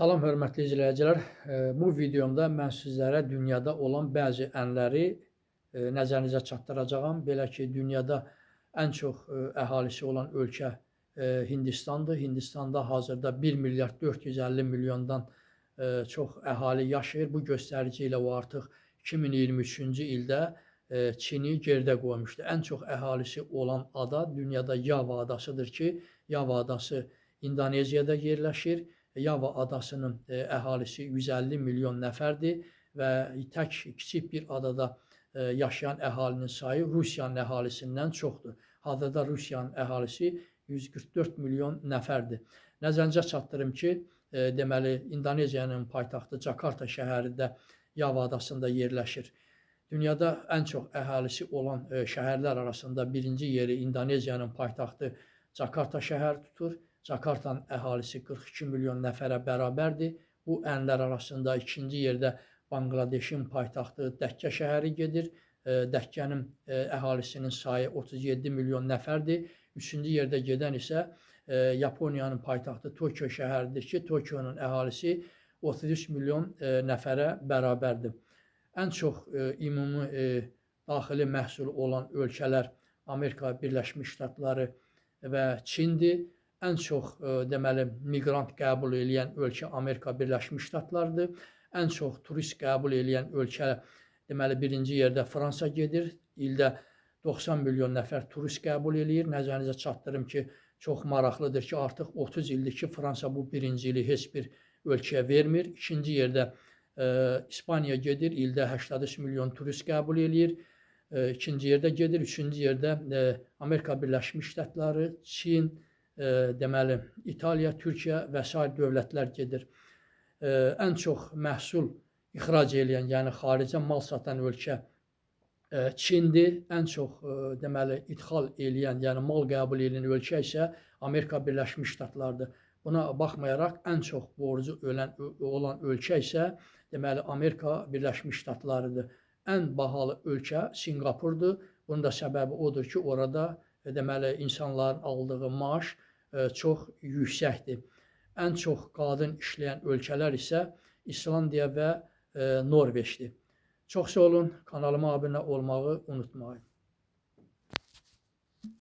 Salam hörmətli izləyicilər. Bu videomda mən sizlərə dünyada olan bəzi ənləri nəzərinizə çatdıracağam. Belə ki, dünyada ən çox əhalisi olan ölkə Hindistandır. Hindistanda hazırda 1 milyard 450 milyondan çox əhali yaşayır. Bu göstərici ilə o artıq 2023-cü ildə Çini geridə qoymuşdu. Ən çox əhalisi olan ada dünyada Yava adasıdır ki, Yava adası İndoneziyada yerləşir. Yava adasının əhalisi 150 milyon nəfərdir və tək kiçik bir adada yaşayan əhalinin sayı Rusiyanın əhalisindən çoxdur. Hazırda Rusiyanın əhalisi 144 milyon nəfərdir. Nəzərinizə çatdırım ki, deməli İndoneziyanın paytaxtı Cakarta şəhəri də Yava adasında yerləşir. Dünyada ən çox əhalisi olan şəhərlər arasında birinci yeri İndoneziyanın paytaxtı Cakarta şəhəri tutur. Cakartanın əhalisi 42 milyon nəfərə bərabərdir. Bu ənlər arasında ikinci yerdə Banqladeşin paytaxtı Dəkkə şəhəri gedir. Dəkkənin əhalisinin sayı 37 milyon nəfərdir. Üçüncü yerdə gedən isə Yaponiyanın paytaxtı Tokyo şəhəridir ki, Tokyonun əhalisi 33 milyon nəfərə bərabərdir. Ən çox ümumi daxili məhsul olan ölkələr Amerika Birləşmiş Ştatları və Çindir. Ən çox deməli miqrant qəbul edən ölkə Amerika Birləşmiş Ştatlarıdır. Ən çox turist qəbul edən ölkə deməli birinci yerdə Fransa gedir. İldə 90 milyon nəfər turist qəbul eləyir. Nəzərinizə çatdırım ki, çox maraqlıdır ki, artıq 30 ildir ki, Fransa bu birinciliyi heç bir ölkəyə vermir. İkinci yerdə İspaniya gedir. İldə 83 milyon turist qəbul eləyir. İkinci yerdə gedir. Üçüncü yerdə Amerika Birləşmiş Ştatları, Çin, deməli İtaliya, Türkiyə və sair dövlətlər gedir. Ən çox məhsul ixrac edən, yəni xaricə mal satan ölkə Çindir. Ən çox deməli idxal edən, yəni mal qəbul edən ölkə isə Amerika Birləşmiş Ştatlarıdır. Buna baxmayaraq ən çox borcu olan ölkə isə deməli Amerika Birləşmiş Ştatlarıdır. Ən bahalı ölkə Sinqapurdur. Bunun da səbəbi odur ki, orada deməli insanların aldığı maaş çox yüksəkdir. Ən çox qadın işləyən ölkələr isə İslandiya və Norveçdir. Çox sağ olun, kanalıma abunə olmağı unutmayın.